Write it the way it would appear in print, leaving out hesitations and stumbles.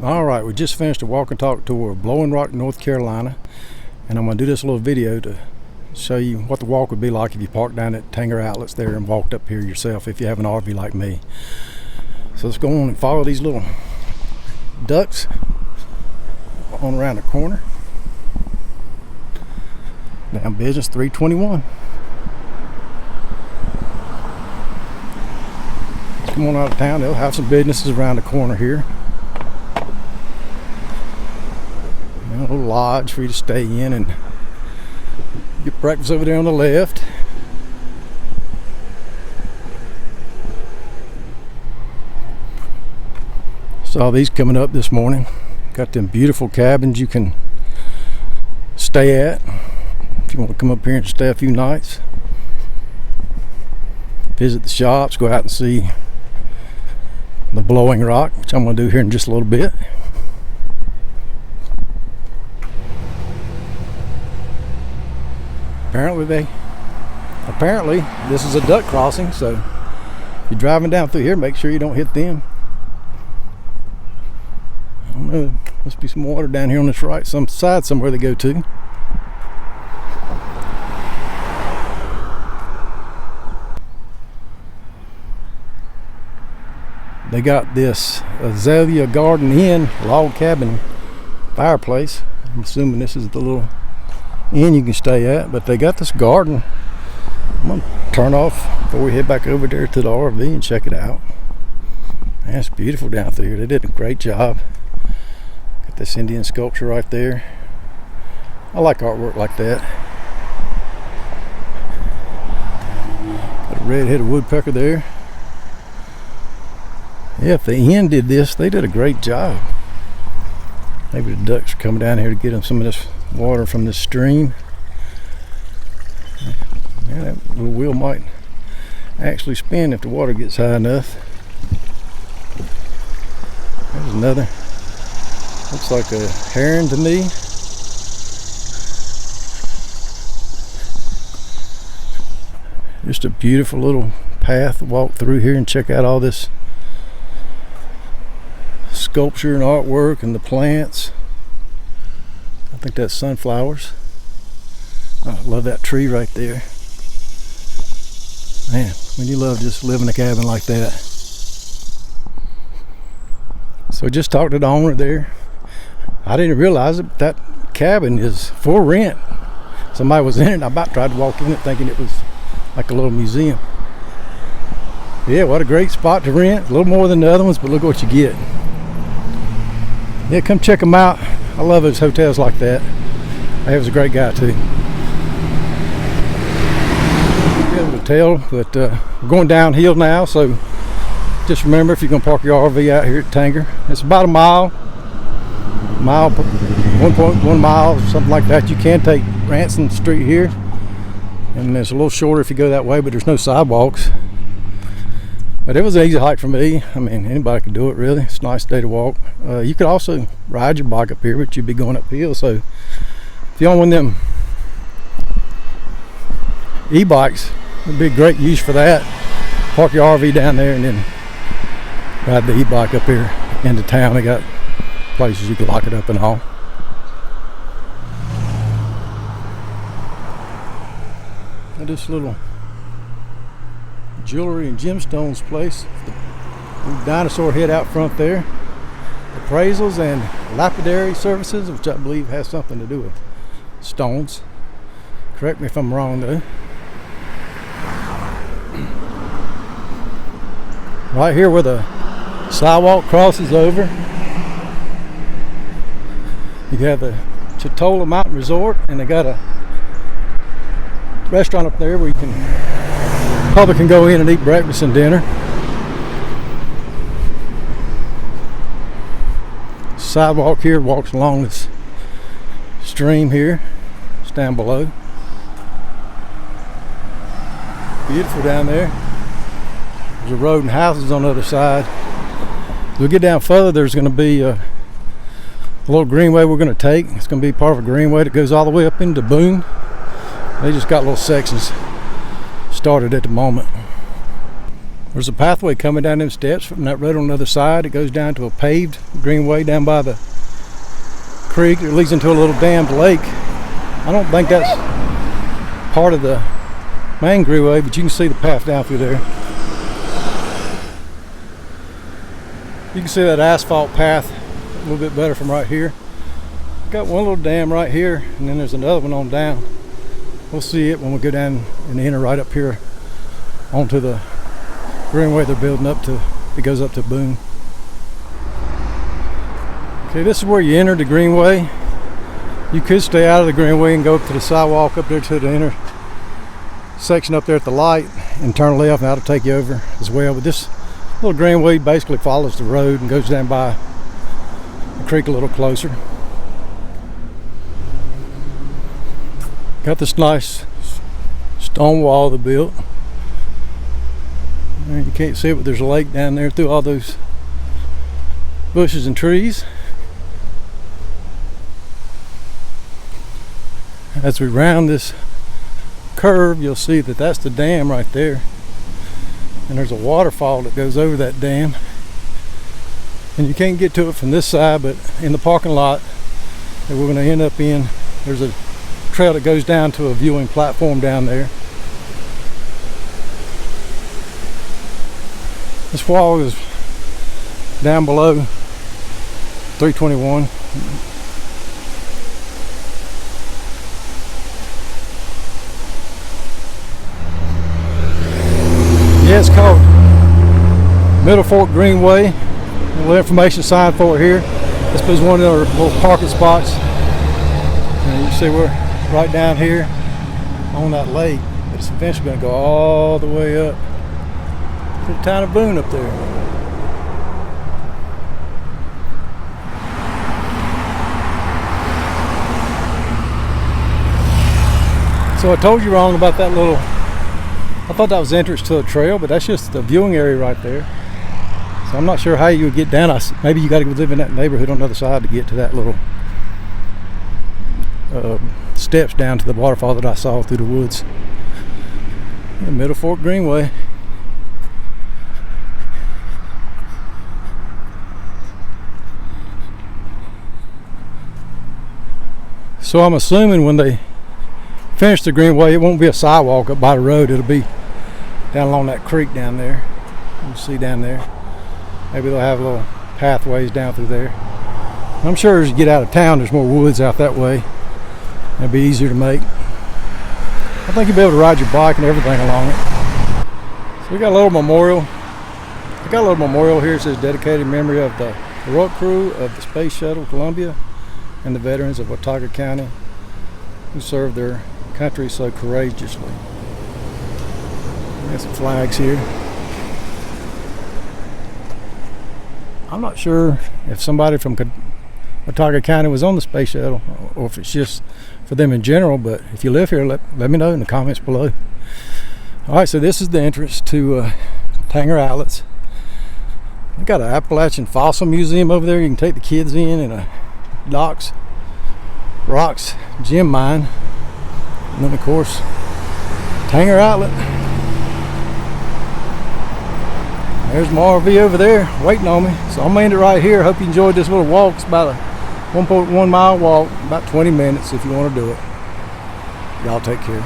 All right, we just finished a walk and talk tour of Blowing Rock, North Carolina, and I'm going to do this little video to show you what the walk would be like if you parked down at Tanger Outlets there and walked up here yourself if you have an RV like me. So let's go on and follow these little ducks on around the corner down Business 321. Let's come on out of town. They'll have some businesses around the corner here. A little lodge for you to stay in and get breakfast over there on the left. Saw these coming up this morning. Got them beautiful cabins you can stay at if you want to come up here and stay a few nights. Visit the shops, go out and see the Blowing Rock, which I'm going to do here in just a little bit. Apparently this is a duck crossing, so if you're driving down through here, make sure you don't hit them. I don't know, must be some water down here on this right some side somewhere they go to. They got this Azalea Garden Inn log cabin fireplace. I'm assuming this is the little inn you can stay at, but they got this garden. I'm gonna turn off before we head back over there to the RV and check it out. Man, it's beautiful down through here. They did a great job. Got this Indian sculpture right there. I like artwork like that. Got a red-headed woodpecker there. Yeah, if the inn did this, they did a great job. Maybe the ducks are coming down here to get them some of this water from this stream. Yeah, that little wheel might actually spin if the water gets high enough. There's another. Looks like a heron to me. Just a beautiful little path to walk through here and check out all this sculpture and artwork and the plants. I think that's sunflowers. I love that tree right there. Man, when you love just living in a cabin like that. So just talked to the owner there. I didn't realize it, but that cabin is for rent. Somebody was in it and I about tried to walk in it thinking it was like a little museum. Yeah, what a great spot to rent. A little more than the other ones, but look what you get. Yeah, come check them out. I love those hotels like that. He was a great guy too. Able to tell, but we're going downhill now, so just remember if you're going to park your RV out here at Tanger, it's about a mile, 1.1 miles, something like that. You can take Ransom Street here, and it's a little shorter if you go that way, but there's no sidewalks. But it was an easy hike for me. I mean, anybody could do it really. It's a nice day to walk. You could also ride your bike up here, but you'd be going uphill. So if you own one of them e-bikes, it'd be a great use for that. Park your RV down there and then ride the e-bike up here into town. They got places you can lock it up and all. And this little jewelry and gemstones place, the dinosaur head out front there, appraisals and lapidary services, which I believe has something to do with stones. Correct me if I'm wrong though. Right here where the sidewalk crosses over, you have the Chitola Mountain Resort, and they got a restaurant up there where you can public can go in and eat breakfast and dinner. Sidewalk here walks along this stream here. It's down below. Beautiful down there. There's a road and houses on the other side. As we get down further, there's going to be a little greenway we're going to take. It's going to be part of a greenway that goes all the way up into Boone. They just got little sections started at the moment. There's a pathway coming down them steps from that road on the other side. It goes down to a paved greenway down by the creek. It leads into a little dammed lake. I don't think that's part of the main greenway, but you can see the path down through there. You can see that asphalt path a little bit better from right here. Got one little dam right here, and then there's another one on down. We'll see it when we go down and enter right up here onto the greenway they're building up to. It goes up to Boone. Okay, this is where you enter the greenway. You could stay out of the greenway and go up to the sidewalk up there to the intersection up there at the light and turn left, and that'll take you over as well. But this little greenway basically follows the road and goes down by the creek a little closer. Got this nice stone wall they built. And you can't see it, but there's a lake down there through all those bushes and trees. As we round this curve, you'll see that that's the dam right there. And there's a waterfall that goes over that dam. And you can't get to it from this side, but in the parking lot that we're going to end up in, there's a trail that goes down to a viewing platform down there. This wall is down below 321. Yeah, it's called Middle Fork Greenway. A little information sign for it here. This is one of our little parking spots. And you see we're right down here on that lake. It's eventually going to go all the way up to the town of Boone up there. So I told you wrong about that little, I thought that was the entrance to a trail, but that's just the viewing area right there. So I'm not sure how you would get down. Maybe you got to live in that neighborhood on the other side to get to that little steps down to the waterfall that I saw through the woods. The Middle Fork Greenway. So I'm assuming when they finish the greenway, it won't be a sidewalk up by the road. It'll be down along that creek down there. You see down there. Maybe they'll have little pathways down through there. I'm sure as you get out of town, there's more woods out that way. It'll be easier to make. I think you'll be able to ride your bike and everything along it. So we got a little memorial. I got a little memorial here. It says dedicated in memory of the heroic crew of the Space Shuttle Columbia and the veterans of Watauga County who served their country so courageously. Got some flags here. I'm not sure if somebody from Watauga County was on the space shuttle or if it's just for them in general, but if you live here, let me know in the comments below. Alright, so this is the entrance to Tanger Outlets. They got an Appalachian Fossil Museum over there. You can take the kids in, and a Rocks gem mine. And then of course, Tanger Outlet. There's my RV over there waiting on me. So I'm gonna end it right here. Hope you enjoyed this little walk. It's about a 1.1 mile walk, about 20 minutes if you want to do it. Y'all take care.